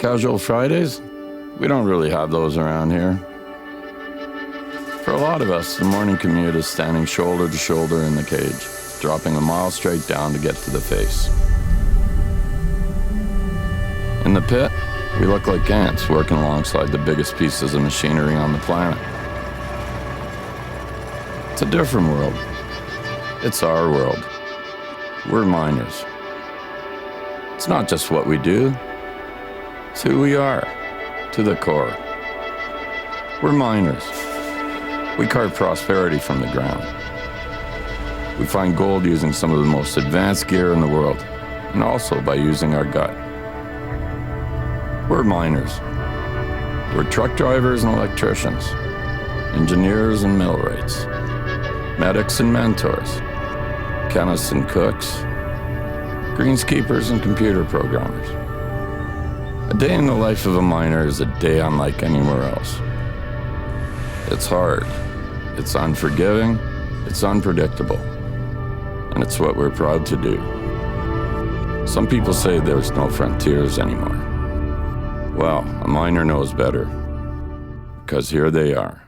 Casual Fridays? We don't really have those around here. For a lot of us, the morning commute is standing shoulder to shoulder in the cage, dropping a mile straight down to get to the face. In the pit, we look like ants working alongside the biggest pieces of machinery on the planet. It's a different world. It's our world. We're miners. It's not just what we do, it's who we are, to the core. We're miners. We carve prosperity from the ground. We find gold using some of the most advanced gear in the world, and also by using our gut. We're miners. We're truck drivers and electricians, engineers and millwrights, medics and mentors, chemists and cooks, greenskeepers and computer programmers. A day in the life of a miner is a day unlike anywhere else. It's hard, it's unforgiving, it's unpredictable, and it's what we're proud to do. Some people say there's no frontiers anymore. Well, a miner knows better, because here they are.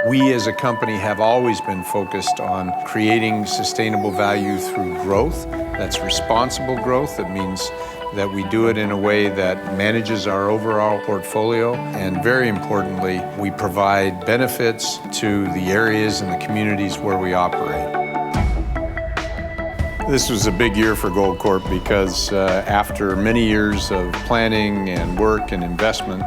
We as a company have always been focused on creating sustainable value through growth. That's responsible growth. That means that we do it in a way that manages our overall portfolio. And very importantly, we provide benefits to the areas and the communities where we operate. This was a big year for Goldcorp because after many years of planning and work and investment,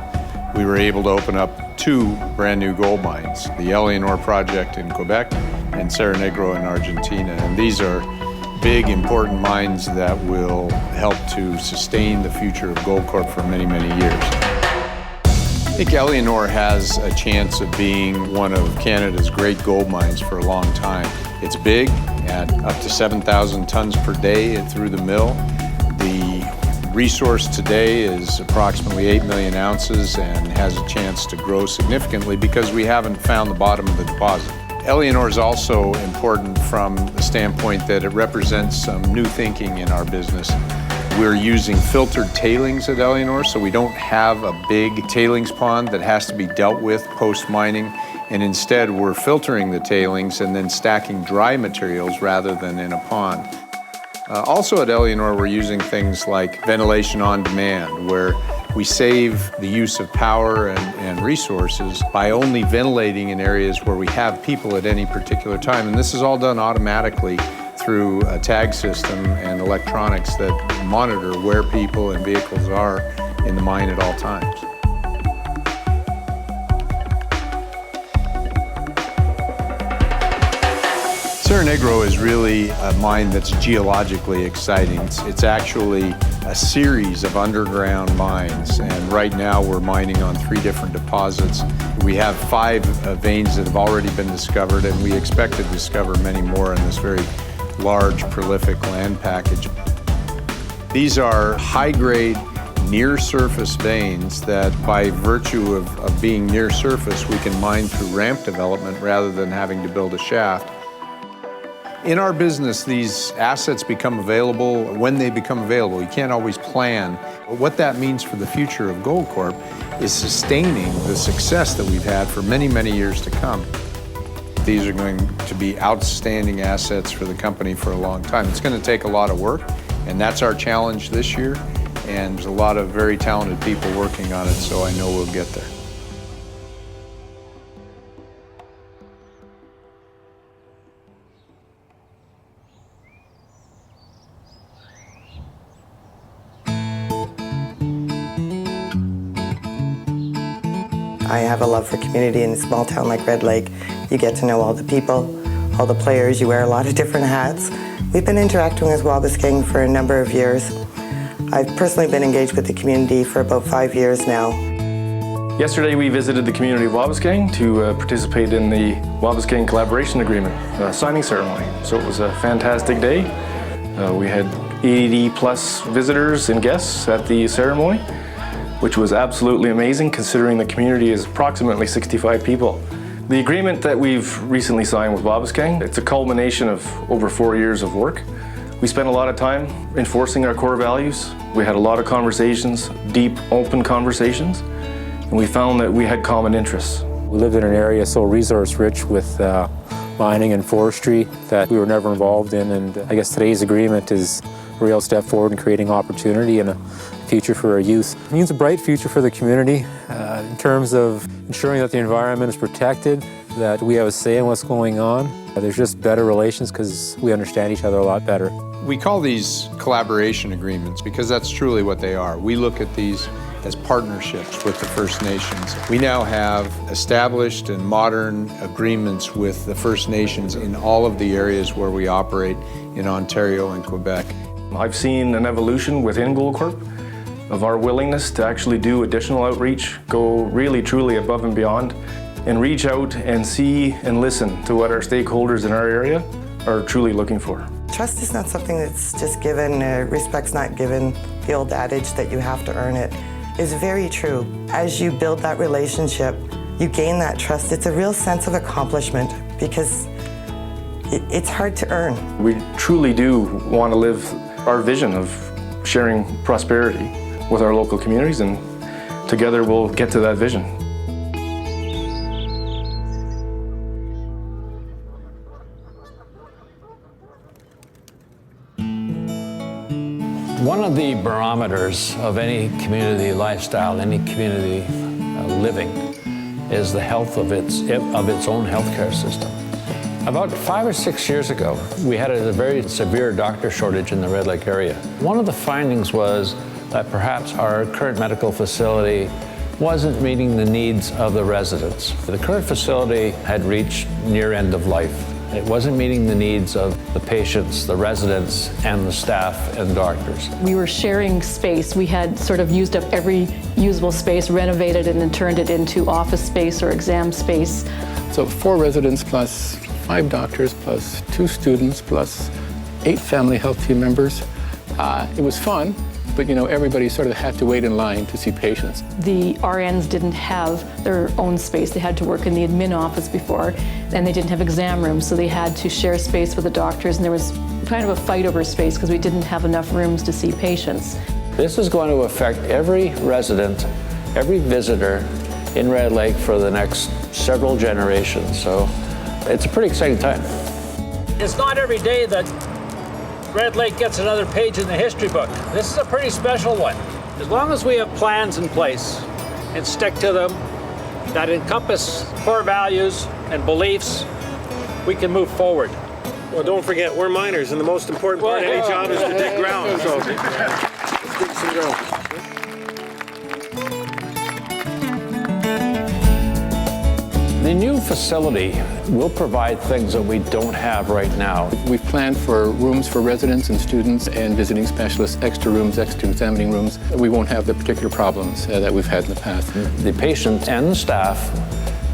we were able to open up 2 brand new gold mines, the Éléonore project in Quebec and Cerro Negro in Argentina. And these are big, important mines that will help to sustain the future of Goldcorp for many, many years. I think Éléonore has a chance of being one of Canada's great gold mines for a long time. It's big, at up to 7,000 tons per day through the mill. The resource today is approximately 8 million ounces and has a chance to grow significantly because we haven't found the bottom of the deposit. Éléonore is also important from the standpoint that it represents some new thinking in our business. We're using filtered tailings at Éléonore, so we don't have a big tailings pond that has to be dealt with post-mining, and instead we're filtering the tailings and then stacking dry materials rather than in a pond. Also at Éléonore, we're using things like ventilation on demand, where we save the use of power and resources by only ventilating in areas where we have people at any particular time. And this is all done automatically through a tag system and electronics that monitor where people and vehicles are in the mine at all times. Cerro Negro is really a mine that's geologically exciting. It's actually a series of underground mines, and right now we're mining on 3 different deposits. We have 5 veins that have already been discovered, and we expect to discover many more in this very large, prolific land package. These are high-grade, near-surface veins that, by virtue of being near surface, we can mine through ramp development rather than having to build a shaft. In our business, these assets become available when they become available. You can't always plan. But what that means for the future of Goldcorp is sustaining the success that we've had for many, many years to come. These are going to be outstanding assets for the company for a long time. It's going to take a lot of work, and that's our challenge this year. And there's a lot of very talented people working on it, so I know we'll get there. I have a love for community in a small town like Red Lake. You get to know all the people, all the players, you wear a lot of different hats. We've been interacting with Wabauskang for a number of years. I've personally been engaged with the community for about 5 years now. Yesterday we visited the community of Wabauskang to participate in the Wabauskang Collaboration Agreement signing ceremony. So it was a fantastic day. We had 80 plus visitors and guests at the ceremony, which was absolutely amazing considering the community is approximately 65 people. The agreement that we've recently signed with Wabauskang, it's a culmination of over 4 years of work. We spent a lot of time enforcing our core values. We had a lot of conversations, deep, open conversations, and we found that we had common interests. We lived in an area so resource-rich with mining and forestry that we were never involved in, and I guess today's agreement is a real step forward in creating opportunity and a future for our youth. It means a bright future for the community in terms of ensuring that the environment is protected, that we have a say in what's going on. There's just better relations because we understand each other a lot better. We call these collaboration agreements because that's truly what they are. We look at these as partnerships with the First Nations. We now have established and modern agreements with the First Nations in all of the areas where we operate in Ontario and Quebec. I've seen an evolution within Goldcorp of our willingness to actually do additional outreach, go really truly above and beyond, and reach out and see and listen to what our stakeholders in our area are truly looking for. Trust is not something that's just given, respect's not given. The old adage that you have to earn it is very true. As you build that relationship, you gain that trust. It's a real sense of accomplishment because it's hard to earn. We truly do want to live our vision of sharing prosperity with our local communities, and together we'll get to that vision. One of the barometers of any community lifestyle, any community living, is the health of its own healthcare system. About 5 or 6 years ago, we had a very severe doctor shortage in the Red Lake area. One of the findings was that perhaps our current medical facility wasn't meeting the needs of the residents. The current facility had reached near end of life. It wasn't meeting the needs of the patients, the residents, and the staff and doctors. We were sharing space. We had sort of used up every usable space, renovated it, and then turned it into office space or exam space. So 4 residents plus 5 doctors plus 2 students plus 8 family health team members. It was fun, but everybody sort of had to wait in line to see patients. The RNs didn't have their own space. They had to work in the admin office before, and they didn't have exam rooms, so they had to share space with the doctors, and there was kind of a fight over space because we didn't have enough rooms to see patients. This is going to affect every resident, every visitor in Red Lake for the next several generations, so it's a pretty exciting time. It's not every day that Red Lake gets another page in the history book. This is a pretty special one. As long as we have plans in place and stick to them that encompass core values and beliefs, we can move forward. Well, don't forget, we're miners, and the most important part of any job is to dig ground. So let's dig some ground. The new facility will provide things that we don't have right now. We've planned for rooms for residents and students and visiting specialists, extra rooms, extra examining rooms. We won't have the particular problems that we've had in the past. The patients and the staff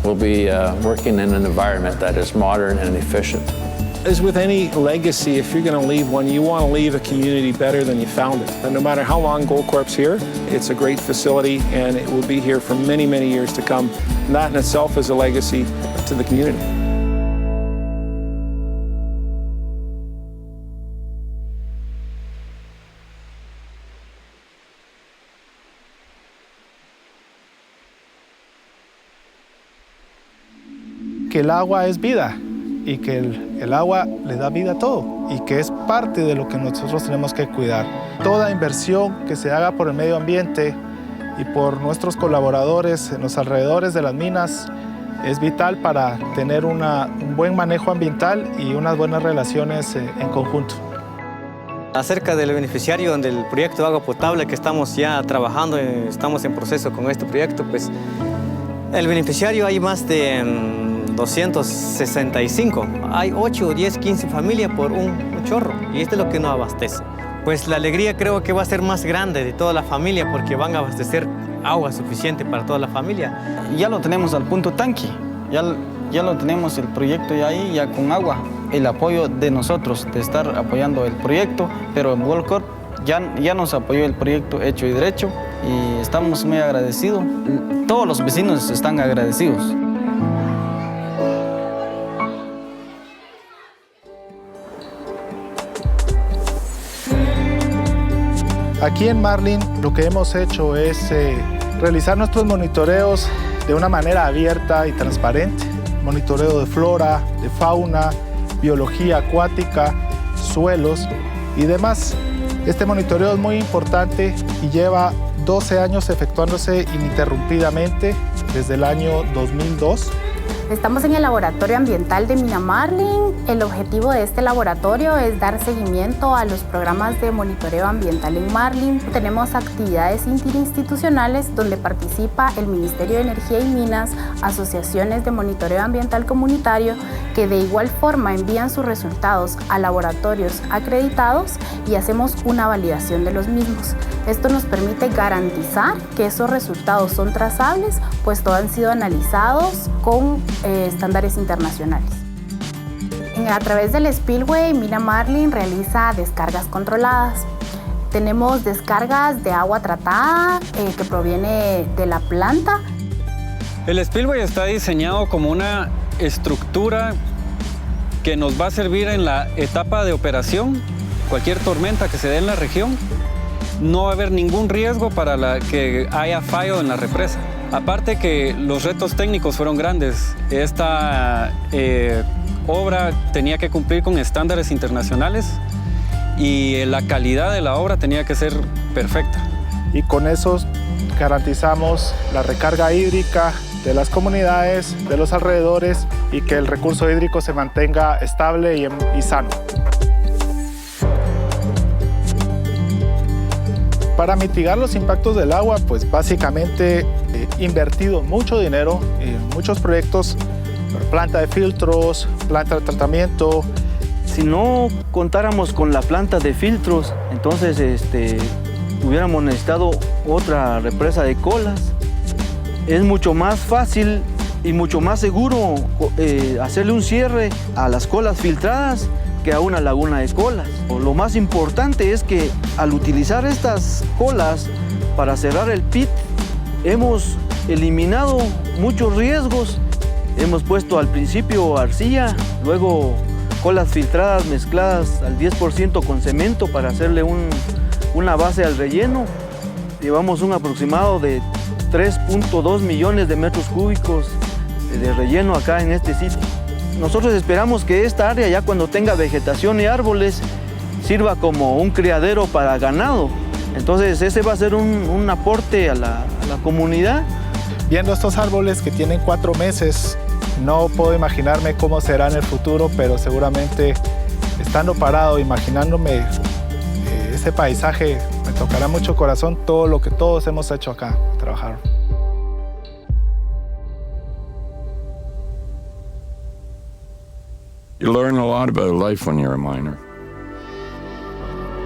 will be working in an environment that is modern and efficient. As with any legacy, if you're going to leave one, you want to leave a community better than you found it. And no matter how long Goldcorp's here, it's a great facility and it will be here for many, many years to come. And that in itself is a legacy to the community. Que el agua es vida y que el agua le da vida a todo y que es parte de lo que nosotros tenemos que cuidar. Toda inversión que se haga por el medio ambiente y por nuestros colaboradores en los alrededores de las minas es vital para tener un buen manejo ambiental y unas buenas relaciones en conjunto. Acerca del beneficiario del proyecto de agua potable que estamos ya trabajando, estamos en proceso con este proyecto, pues el beneficiario hay más de 265. Hay 8, 10, 15 familias por un chorro y esto es lo que nos abastece. Pues la alegría creo que va a ser más grande de toda la familia porque van a abastecer agua suficiente para toda la familia. Ya lo tenemos al punto tanque, ya lo tenemos el proyecto ya ahí, ya con agua. El apoyo de nosotros, de estar apoyando el proyecto, pero en Goldcorp ya nos apoyó el proyecto hecho y derecho y estamos muy agradecidos. Todos los vecinos están agradecidos. Aquí en Marlin lo que hemos hecho es realizar nuestros monitoreos de una manera abierta y transparente. Monitoreo de flora, de fauna, biología acuática, suelos y demás. Este monitoreo es muy importante y lleva 12 años efectuándose ininterrumpidamente desde el año 2002. Estamos en el Laboratorio Ambiental de Mina Marlin. El objetivo de este laboratorio es dar seguimiento a los programas de monitoreo ambiental en Marlin. Tenemos actividades interinstitucionales donde participa el Ministerio de Energía y Minas, asociaciones de monitoreo ambiental comunitario, que de igual forma envían sus resultados a laboratorios acreditados y hacemos una validación de los mismos. Esto nos permite garantizar que esos resultados son trazables, pues todos han sido analizados con estándares internacionales. A través del spillway, Mina Marlin realiza descargas controladas. Tenemos descargas de agua tratada que proviene de la planta. El spillway está diseñado como una estructura que nos va a servir en la etapa de operación. Cualquier tormenta que se dé en la región, no va a haber ningún riesgo para que haya fallo en la represa. Aparte que los retos técnicos fueron grandes. Esta obra tenía que cumplir con estándares internacionales y la calidad de la obra tenía que ser perfecta. Y con eso garantizamos la recarga hídrica de las comunidades, de los alrededores y que el recurso hídrico se mantenga estable y sano. Para mitigar los impactos del agua, pues básicamente invertido mucho dinero en muchos proyectos, planta de filtros, planta de tratamiento. Si no contáramos con la planta de filtros, entonces hubiéramos necesitado otra represa de colas. Es mucho más fácil y mucho más seguro hacerle un cierre a las colas filtradas que a una laguna de colas. Lo más importante es que al utilizar estas colas para cerrar el pit, hemos eliminado muchos riesgos. Hemos puesto al principio arcilla, luego colas filtradas mezcladas al 10% con cemento para hacerle una base al relleno. Llevamos un aproximado de 3.2 millones de metros cúbicos de relleno acá en este sitio. Nosotros esperamos que esta área, ya cuando tenga vegetación y árboles, sirva como un criadero para ganado. Entonces ese va a ser un aporte a la comunidad. Viendo estos árboles que tienen 4 meses, no puedo imaginarme cómo será en el futuro, pero seguramente estando parado, imaginándome ese paisaje, me tocará mucho corazón todo lo que todos hemos hecho acá, trabajar. You learn a lot about life when you're a miner.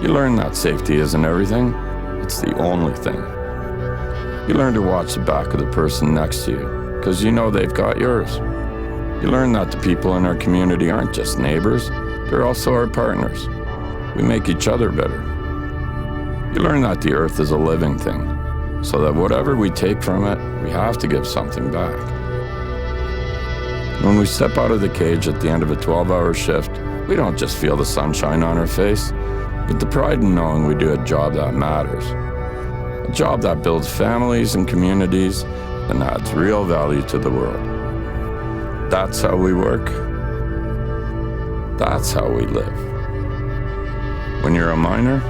You learn that safety isn't everything, it's the only thing. You learn to watch the back of the person next to you, because you know they've got yours. You learn that the people in our community aren't just neighbors, they're also our partners. We make each other better. You learn that the earth is a living thing, so that whatever we take from it, we have to give something back. When we step out of the cage at the end of a 12-hour shift, we don't just feel the sunshine on our face, but the pride in knowing we do a job that matters. A job that builds families and communities and adds real value to the world. That's how we work. That's how we live. When you're a miner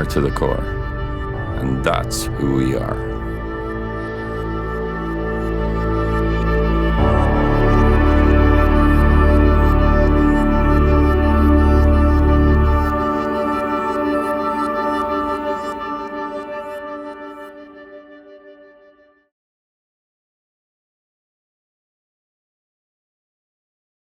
to the core. And that's who we are.